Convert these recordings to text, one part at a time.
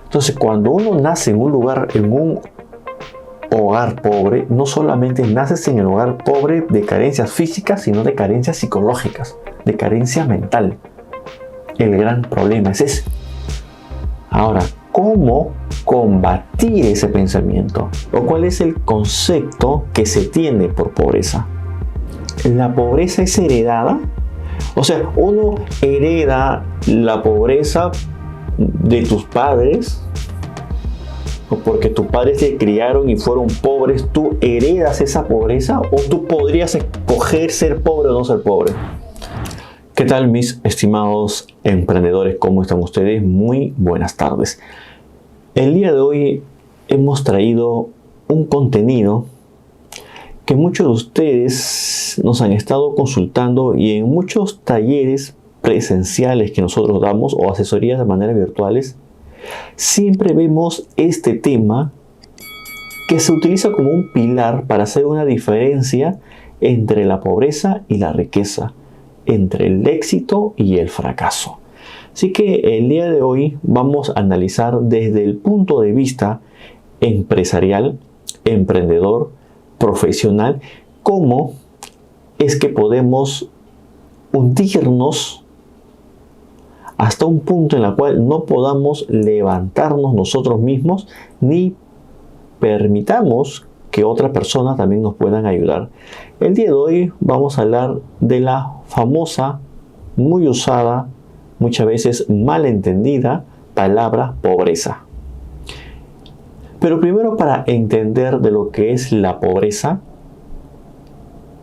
Entonces, cuando uno nace en un lugar, en un hogar pobre, no solamente naces en el hogar pobre de carencias físicas, sino de carencias psicológicas, de carencia mental. El gran problema es ese. Ahora, ¿cómo combatir ese pensamiento? ¿O cuál es el concepto que se tiene por pobreza? ¿La pobreza es heredada? O sea, uno hereda la pobreza de tus padres, o porque tus padres te criaron y fueron pobres, ¿tú heredas esa pobreza? ¿O tú podrías escoger ser pobre o no ser pobre? ¿Qué tal, mis estimados emprendedores? ¿Cómo están ustedes? Muy buenas tardes. El día de hoy hemos traído un contenido que muchos de ustedes nos han estado consultando, y en muchos talleres presenciales que nosotros damos o asesorías de manera virtuales, siempre vemos este tema que se utiliza como un pilar para hacer una diferencia entre la pobreza y la riqueza, entre el éxito y el fracaso. Así que el día de hoy vamos a analizar desde el punto de vista empresarial, emprendedor, profesional, cómo es que podemos hundirnos hasta un punto en el cual no podamos levantarnos nosotros mismos, ni permitamos que otras personas también nos puedan ayudar. El día de hoy vamos a hablar de la famosa, muy usada, muchas veces malentendida palabra pobreza. Pero primero, para entender de lo que es la pobreza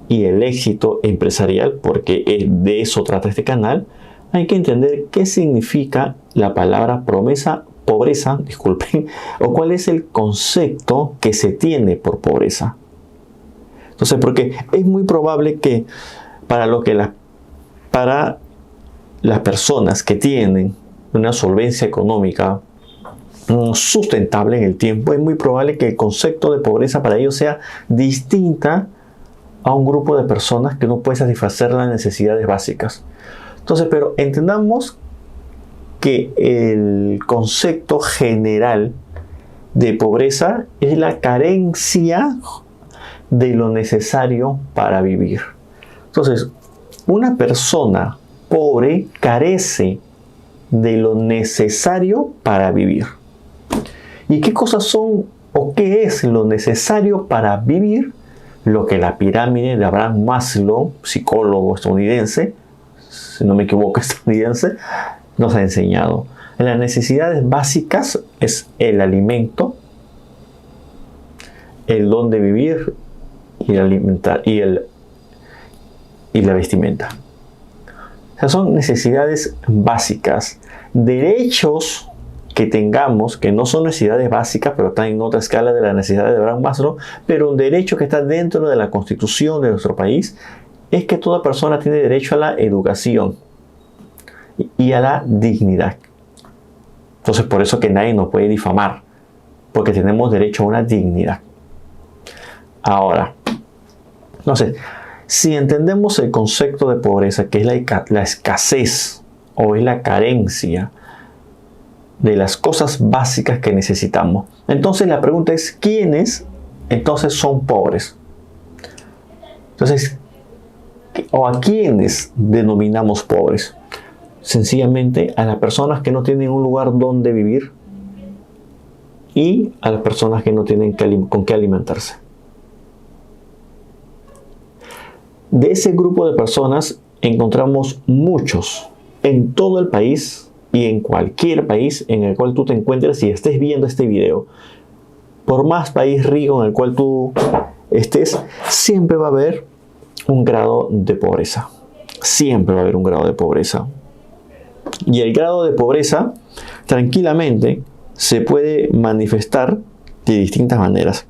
y el éxito empresarial, porque de eso trata este canal, hay que entender qué significa la palabra pobreza, o cuál es el concepto que se tiene por pobreza. Entonces, porque es muy probable que para las personas que tienen una solvencia económica sustentable en el tiempo, es muy probable que el concepto de pobreza para ellos sea distinta a un grupo de personas que no puede satisfacer las necesidades básicas. Entonces, pero entendamos que el concepto general de pobreza es la carencia de lo necesario para vivir. Entonces, una persona pobre carece de lo necesario para vivir. ¿Y qué cosas son o qué es lo necesario para vivir? Lo que la pirámide de Abraham Maslow, psicólogo estadounidense, si no me equivoco, estadounidense, nos ha enseñado. Las necesidades básicas es el alimento, el don de vivir y la vestimenta. O sea, son necesidades básicas. Derechos que tengamos, que no son necesidades básicas, pero están en otra escala de las necesidades de Abraham Maslow, pero un derecho que está dentro de la Constitución de nuestro país, es que toda persona tiene derecho a la educación y a la dignidad. Entonces, por eso que nadie nos puede difamar, porque tenemos derecho a una dignidad. Ahora, entonces, si entendemos el concepto de pobreza, que es la escasez o es la carencia de las cosas básicas que necesitamos, entonces la pregunta es, ¿quiénes entonces son pobres? Entonces, ¿o a quiénes denominamos pobres? Sencillamente a las personas que no tienen un lugar donde vivir y a las personas que no tienen con qué alimentarse. De ese grupo de personas encontramos muchos en todo el país y en cualquier país en el cual tú te encuentres y estés viendo este video. Por más país rico en el cual tú estés, siempre va a haber un grado de pobreza. Siempre va a haber un grado de pobreza. Y el grado de pobreza tranquilamente se puede manifestar de distintas maneras.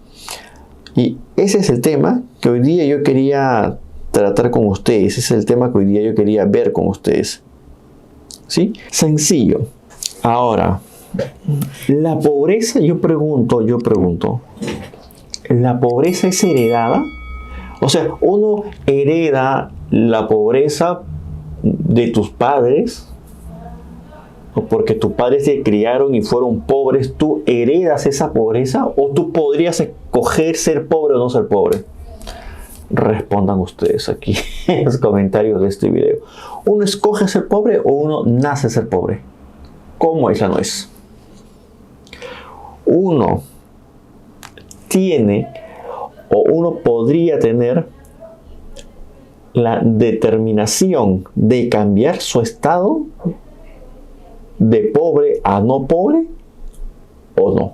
Y ese es el tema que hoy día yo quería tratar con ustedes. Ese es el tema que hoy día yo quería ver con ustedes. ¿Sí? Sencillo. Ahora, la pobreza, yo pregunto, ¿la pobreza es heredada? O sea, uno hereda la pobreza de tus padres, o porque tus padres te criaron y fueron pobres, tú heredas esa pobreza, o tú podrías escoger ser pobre o no ser pobre. Respondan ustedes aquí en los comentarios de este video. ¿Uno escoge ser pobre o uno nace ser pobre? ¿Cómo es la nuez? Uno tiene o uno podría tener la determinación de cambiar su estado de pobre a no pobre o no.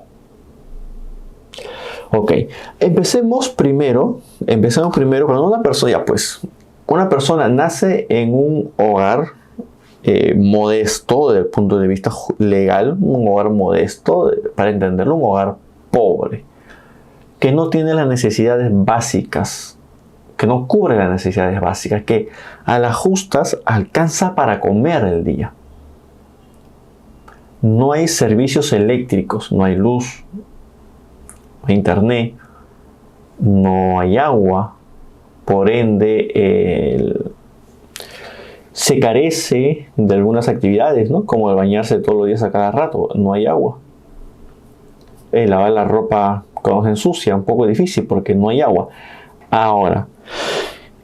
Ok, empecemos primero con una persona, una persona nace en un hogar modesto desde el punto de vista legal, un hogar modesto, para entenderlo, un hogar pobre, que no tiene las necesidades básicas, que no cubre las necesidades básicas, que a las justas alcanza para comer el día. No hay servicios eléctricos, no hay luz, no hay internet, no hay agua, por ende se carece de algunas actividades, ¿no? Como el bañarse todos los días a cada rato, no hay agua. Lavar la ropa cuando se ensucia, un poco difícil porque no hay agua. Ahora,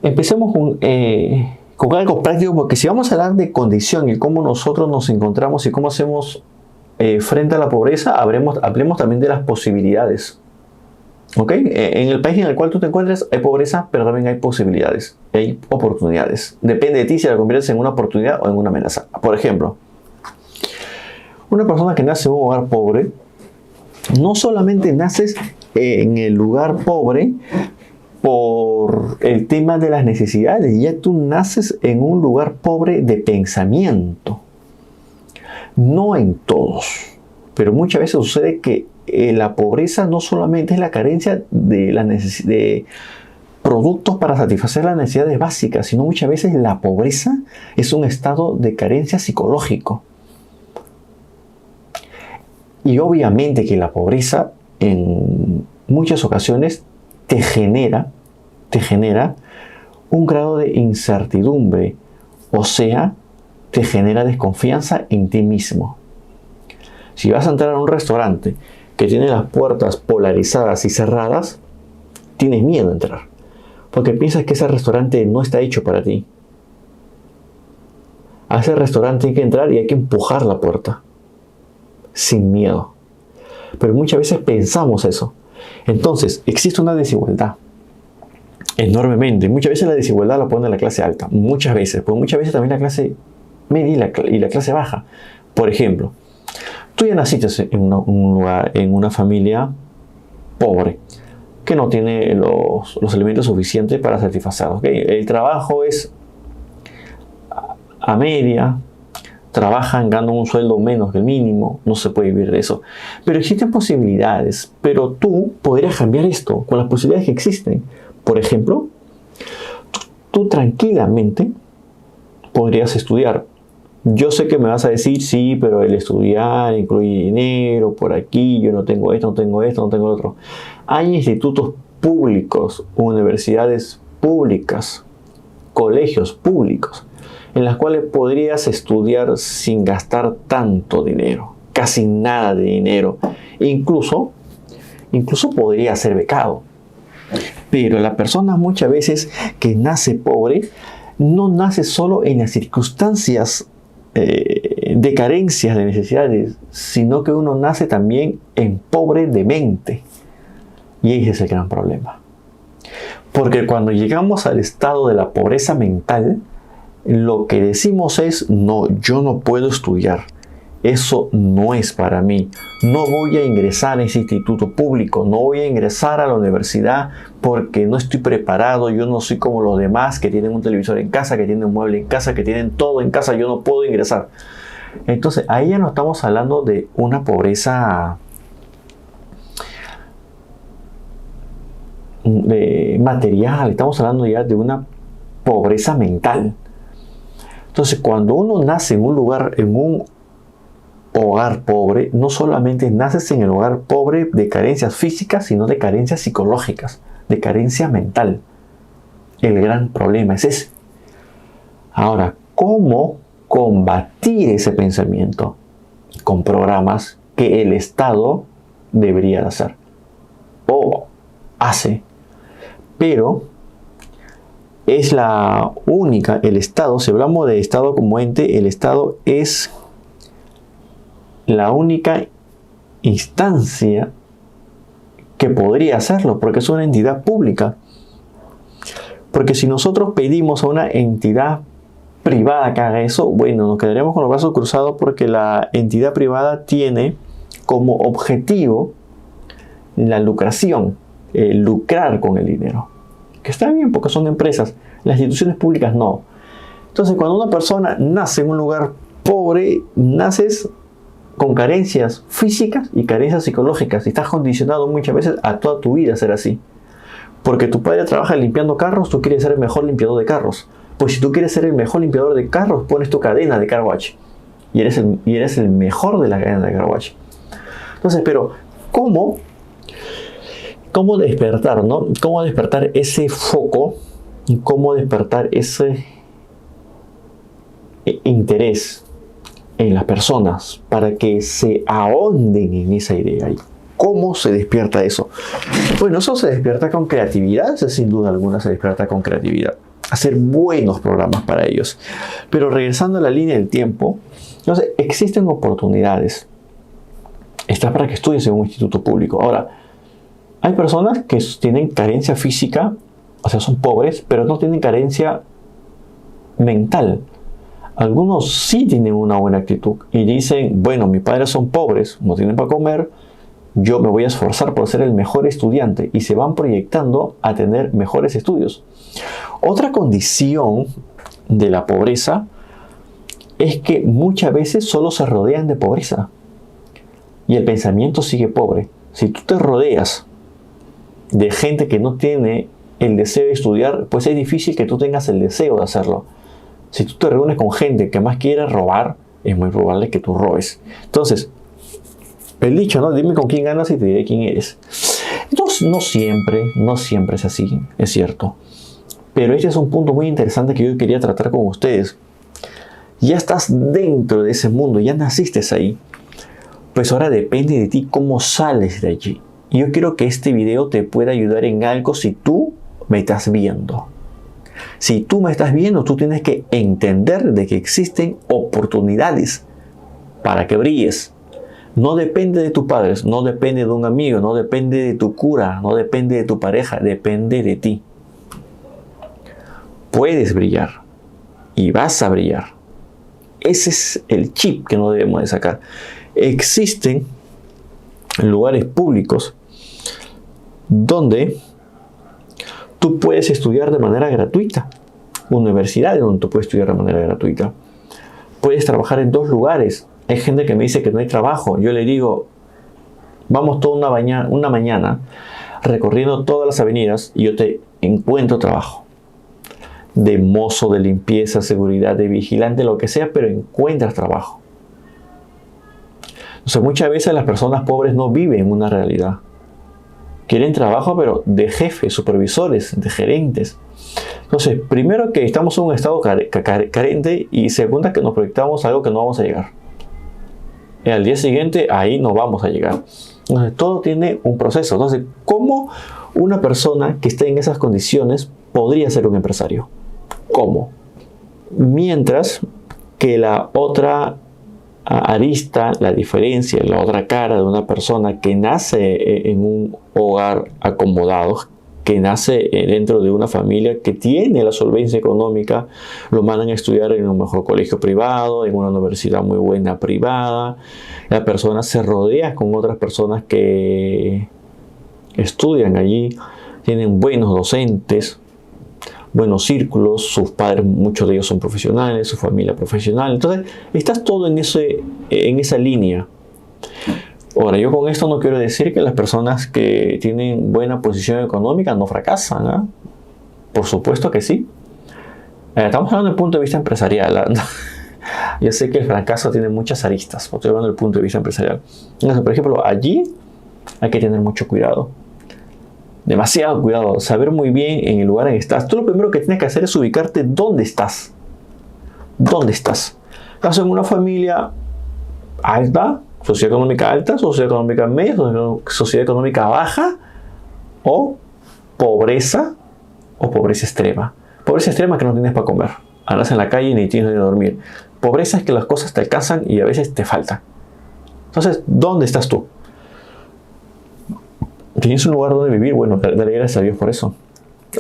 empecemos con algo práctico, porque si vamos a hablar de condición y cómo nosotros nos encontramos y cómo hacemos frente a la pobreza, hablemos también de las posibilidades. ¿Ok? En el país en el cual tú te encuentres hay pobreza, pero también hay posibilidades, hay oportunidades. Depende de ti si la conviertes en una oportunidad o en una amenaza. Por ejemplo, una persona que nace en un hogar pobre, no solamente naces en el lugar pobre por el tema de las necesidades, ya tú naces en un lugar pobre de pensamiento. No en todos, pero muchas veces sucede que la pobreza no solamente es la carencia de productos para satisfacer las necesidades básicas, sino muchas veces la pobreza es un estado de carencia psicológico. Y obviamente que la pobreza en muchas ocasiones te genera un grado de incertidumbre, o sea, te genera desconfianza en ti mismo. Si vas a entrar a un restaurante que tiene las puertas polarizadas y cerradas, tienes miedo de entrar, porque piensas que ese restaurante no está hecho para ti. A ese restaurante hay que entrar y hay que empujar la puerta, sin miedo. Pero muchas veces pensamos eso. Entonces, existe una desigualdad enormemente. Muchas veces la desigualdad la pone la clase alta. Muchas veces. Pues muchas veces también la clase media y la clase baja. Por ejemplo, tú ya naciste en una familia pobre, que no tiene los elementos suficientes para satisfacer. ¿Okay? El trabajo es a media, trabajan, ganan un sueldo menos que el mínimo, no se puede vivir de eso. Pero existen posibilidades, pero tú podrías cambiar esto con las posibilidades que existen. Por ejemplo, tú tranquilamente podrías estudiar. Yo sé que me vas a decir, sí, pero el estudiar incluye dinero, por aquí, yo no tengo esto, no tengo esto, no tengo lo otro. Hay institutos públicos, universidades públicas, colegios públicos, en las cuales podrías estudiar sin gastar tanto dinero, casi nada de dinero. Incluso podría ser becado. Pero la persona muchas veces que nace pobre, no nace solo en las circunstancias de carencias, de necesidades, sino que uno nace también en pobre de mente. Y ese es el gran problema. Porque cuando llegamos al estado de la pobreza mental, lo que decimos es, no, yo no puedo estudiar. Eso no es para mí. No voy a ingresar a ese instituto público, no voy a ingresar a la universidad porque no estoy preparado, yo no soy como los demás que tienen un televisor en casa, que tienen un mueble en casa, que tienen todo en casa, yo no puedo ingresar. Entonces, ahí ya no estamos hablando de una pobreza material, estamos hablando ya de una pobreza mental. Entonces, cuando uno nace en un hogar pobre, no solamente naces en el hogar pobre de carencias físicas, sino de carencias psicológicas, de carencia mental. El gran problema es ese. Ahora, ¿cómo combatir ese pensamiento? con programas que el Estado debería de hacer o hace, pero es la única, el Estado, si hablamos de Estado como ente, el Estado es la única instancia que podría hacerlo, porque es una entidad pública. Porque si nosotros pedimos a una entidad privada que haga eso, bueno, nos quedaremos con los brazos cruzados, porque la entidad privada tiene como objetivo la lucración, lucrar con el dinero. Que está bien porque son empresas, las instituciones públicas no. Entonces, cuando una persona nace en un lugar pobre, naces con carencias físicas y carencias psicológicas y estás condicionado muchas veces a toda tu vida a ser así. Porque tu padre trabaja limpiando carros, tú quieres ser el mejor limpiador de carros. Pues si tú quieres ser el mejor limpiador de carros, pones tu cadena de car wash y eres el mejor de la cadena de car wash. Entonces, pero ¿cómo despertar, no? ¿Cómo despertar ese foco? ¿Cómo despertar ese interés en las personas para que se ahonden en esa idea? ¿Cómo se despierta eso? Bueno, eso se despierta con creatividad, sin duda alguna se despierta con creatividad. Hacer buenos programas para ellos. Pero regresando a la línea del tiempo, entonces existen oportunidades. Estás para que estudies en un instituto público. Ahora, hay personas que tienen carencia física, o sea, son pobres, pero no tienen carencia mental. Algunos sí tienen una buena actitud y dicen, bueno, mis padres son pobres, no tienen para comer, yo me voy a esforzar por ser el mejor estudiante, y se van proyectando a tener mejores estudios. Otra condición de la pobreza es que muchas veces solo se rodean de pobreza y el pensamiento sigue pobre. Si tú te rodeas de gente que no tiene el deseo de estudiar, pues es difícil que tú tengas el deseo de hacerlo. Si tú te reúnes con gente que más quiere robar, es muy probable que tú robes. Entonces, el dicho, ¿no? Dime con quién ganas y te diré quién eres. Entonces, no siempre es así, es cierto. Pero este es un punto muy interesante que yo quería tratar con ustedes. Ya estás dentro de ese mundo, ya naciste ahí. Pues ahora depende de ti cómo sales de allí. Y yo quiero que este video te pueda ayudar en algo si tú me estás viendo. Si tú me estás viendo, tú tienes que entender de que existen oportunidades para que brilles. No depende de tus padres, no depende de un amigo, no depende de tu cura, no depende de tu pareja, depende de ti. Puedes brillar y vas a brillar. Ese es el chip que no debemos de sacar. Existen lugares públicos donde tú puedes estudiar de manera gratuita. Universidades donde tú puedes estudiar de manera gratuita. Puedes trabajar en 2 lugares. Hay gente que me dice que no hay trabajo. Yo le digo, vamos toda una mañana recorriendo todas las avenidas y yo te encuentro trabajo. De mozo, de limpieza, seguridad, de vigilante, lo que sea, pero encuentras trabajo. O sea, muchas veces las personas pobres no viven una realidad. Quieren trabajo, pero de jefes, supervisores, de gerentes. Entonces, primero que estamos en un estado carente y segunda que nos proyectamos algo que no vamos a llegar. Y al día siguiente, ahí no vamos a llegar. Entonces, todo tiene un proceso. Entonces, ¿cómo una persona que esté en esas condiciones podría ser un empresario? ¿Cómo? Mientras que la otra arista, la diferencia, la otra cara de una persona que nace en un hogar acomodado, que nace dentro de una familia que tiene la solvencia económica, lo mandan a estudiar en un mejor colegio privado, en una universidad muy buena privada. La persona se rodea con otras personas que estudian allí, tienen buenos docentes, buenos círculos, sus padres, muchos de ellos son profesionales, su familia profesional. Entonces, estás todo en esa línea. Ahora, yo con esto no quiero decir que las personas que tienen buena posición económica no fracasan, ¿eh? Por supuesto que sí. Estamos hablando del punto de vista empresarial, ¿eh? Yo sé que el fracaso tiene muchas aristas, estoy hablando del punto de vista empresarial. Entonces, por ejemplo, allí hay que tener mucho cuidado. Demasiado cuidado, saber muy bien en el lugar en que estás. Tú lo primero que tienes que hacer es ubicarte dónde estás. ¿Dónde estás? Estás en una familia alta, sociedad económica alta, sociedad económica media, sociedad económica baja, o pobreza extrema. Pobreza extrema que no tienes para comer. Andas en la calle y ni tienes de dormir. Pobreza es que las cosas te alcanzan y a veces te faltan. Entonces, ¿dónde estás tú? ¿Tienes un lugar donde vivir? Bueno, dale gracias a Dios por eso.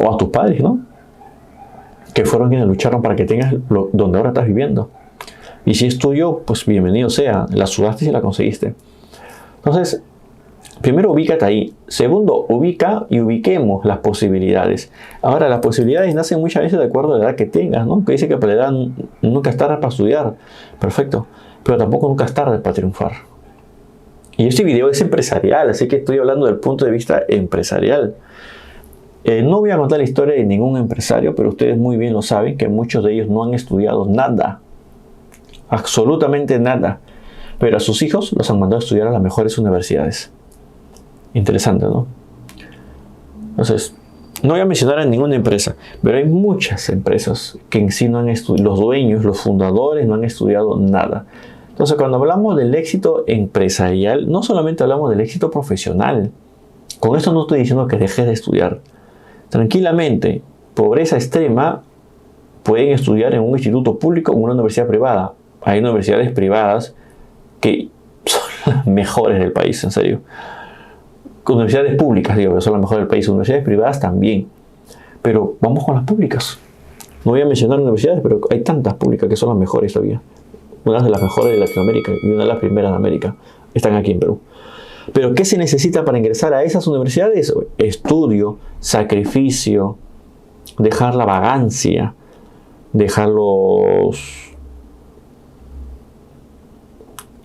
O a tus padres, ¿no? Que fueron quienes lucharon para que tengas donde ahora estás viviendo. Y si es tuyo, pues bienvenido sea. La sudaste y la conseguiste. Entonces, primero ubícate ahí. Segundo, ubica y ubiquemos las posibilidades. Ahora, las posibilidades nacen muchas veces de acuerdo a la edad que tengas, ¿no? Que dice que para la edad nunca es tarde para estudiar. Perfecto. Pero tampoco nunca es tarde para triunfar. Y este video es empresarial, así que estoy hablando del punto de vista empresarial. No voy a contar la historia de ningún empresario, pero ustedes muy bien lo saben que muchos de ellos no han estudiado nada. Absolutamente nada. Pero a sus hijos los han mandado a estudiar a las mejores universidades. Interesante, ¿no? Entonces, no voy a mencionar a ninguna empresa, pero hay muchas empresas que en sí no han estudiado, los dueños, los fundadores no han estudiado nada. Entonces, cuando hablamos del éxito empresarial, no solamente hablamos del éxito profesional. Con esto no estoy diciendo que dejes de estudiar. Tranquilamente, pobreza extrema, pueden estudiar en un instituto público o en una universidad privada. Hay universidades privadas que son las mejores del país, en serio. Universidades públicas, digo, que son las mejores del país. Universidades privadas también. Pero vamos con las públicas. No voy a mencionar universidades, pero hay tantas públicas que son las mejores todavía. Una de las mejores de Latinoamérica y una de las primeras de América están aquí en Perú. Pero ¿qué se necesita para ingresar a esas universidades? Estudio, sacrificio, dejar la vagancia, dejar los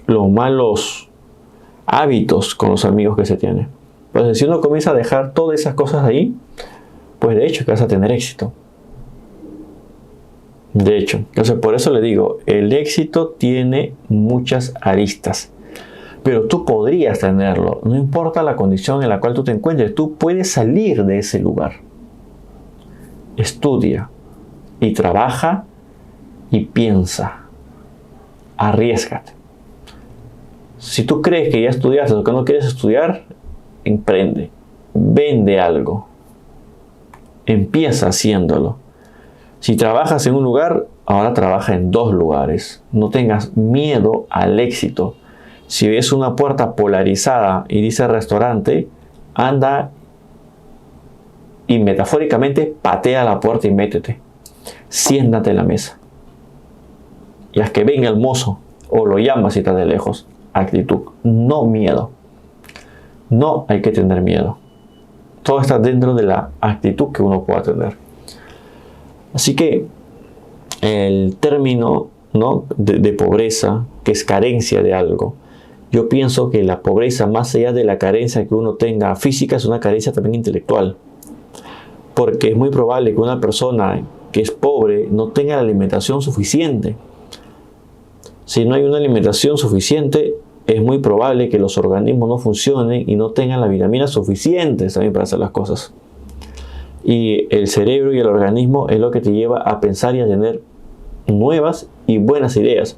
malos hábitos con los amigos que se tienen. Pues si uno comienza a dejar todas esas cosas ahí, pues de hecho que vas a tener éxito. De hecho, entonces por eso le digo, el éxito tiene muchas aristas, pero tú podrías tenerlo, no importa la condición en la cual tú te encuentres, tú puedes salir de ese lugar. Estudia y trabaja y piensa, arriésgate. Si tú crees que ya estudiaste o que no quieres estudiar, emprende, vende algo, empieza haciéndolo. Si trabajas en un lugar, ahora trabaja en 2 lugares. No tengas miedo al éxito. Si ves una puerta polarizada y dice restaurante, anda y metafóricamente patea la puerta y métete. Siéntate en la mesa. Y haz que venga el mozo o lo llamas si estás de lejos. Actitud, no miedo. No hay que tener miedo. Todo está dentro de la actitud que uno pueda tener. Así que el término, ¿no?, de pobreza, que es carencia de algo, yo pienso que la pobreza, más allá de la carencia que uno tenga física, es una carencia también intelectual. Porque es muy probable que una persona que es pobre no tenga la alimentación suficiente. Si no hay una alimentación suficiente, es muy probable que los organismos no funcionen y no tengan las vitaminas suficientes también para hacer las cosas. Y el cerebro y el organismo es lo que te lleva a pensar y a tener nuevas y buenas ideas.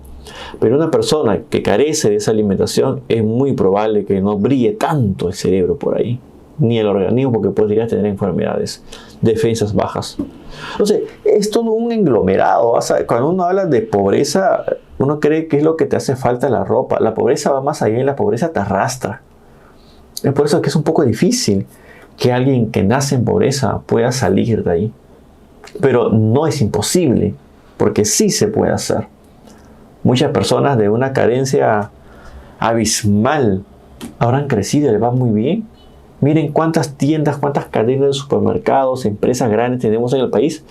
Pero una persona que carece de esa alimentación, es muy probable que no brille tanto el cerebro por ahí, ni el organismo, porque podría tener enfermedades, defensas bajas. Entonces, es todo un englomerado. O sea, cuando uno habla de pobreza, uno cree que es lo que te hace falta la ropa. La pobreza va más allá y la pobreza te arrastra. Es por eso que es un poco difícil que alguien que nace en pobreza pueda salir de ahí. Pero no es imposible, porque sí se puede hacer. Muchas personas de una carencia abismal ahora han crecido y les va muy bien. Miren cuántas tiendas, cuántas cadenas de supermercados, empresas grandes tenemos en el país.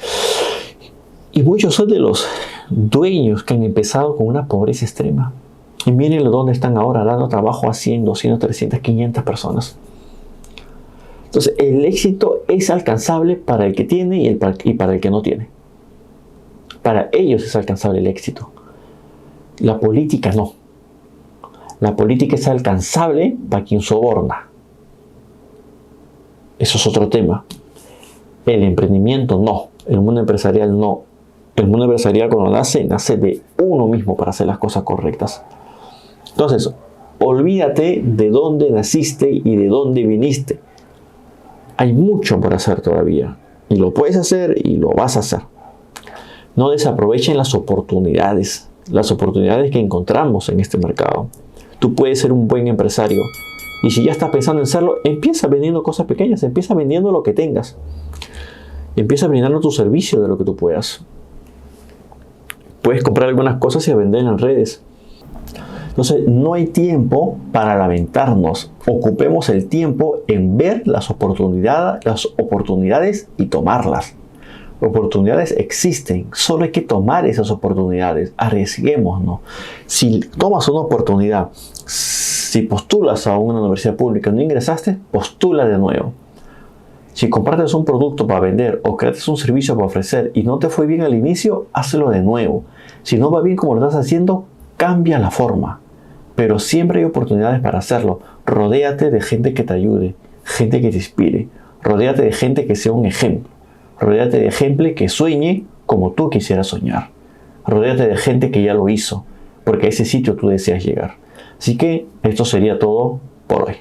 Y muchos son de los dueños que han empezado con una pobreza extrema. Y miren dónde están ahora, dando trabajo a 100, 200, 300, 500 personas. Entonces, el éxito es alcanzable para el que tiene y para el que no tiene. Para ellos es alcanzable el éxito. La política no. La política es alcanzable para quien soborna. Eso es otro tema. El emprendimiento no. El mundo empresarial no. El mundo empresarial cuando nace de uno mismo para hacer las cosas correctas. Entonces, olvídate de dónde naciste y de dónde viniste. Hay mucho por hacer todavía. Y lo puedes hacer y lo vas a hacer. No desaprovechen las oportunidades que encontramos en este mercado. Tú puedes ser un buen empresario. Y si ya estás pensando en serlo, empieza vendiendo cosas pequeñas. Empieza vendiendo lo que tengas. Empieza brindando tu servicio de lo que tú puedas. Puedes comprar algunas cosas y vender en redes. Entonces, no hay tiempo para lamentarnos. Ocupemos el tiempo en ver las oportunidades y tomarlas. Oportunidades existen, solo hay que tomar esas oportunidades. Arriesguémonos. Si tomas una oportunidad, si postulas a una universidad pública y no ingresaste, postula de nuevo. Si compartes un producto para vender o creaste un servicio para ofrecer y no te fue bien al inicio, hazlo de nuevo. Si no va bien como lo estás haciendo, cambia la forma. Pero siempre hay oportunidades para hacerlo. Rodéate de gente que te ayude, gente que te inspire. Rodéate de gente que sea un ejemplo. Rodéate de gente que sueñe como tú quisieras soñar. Rodéate de gente que ya lo hizo, porque a ese sitio tú deseas llegar. Así que esto sería todo por hoy.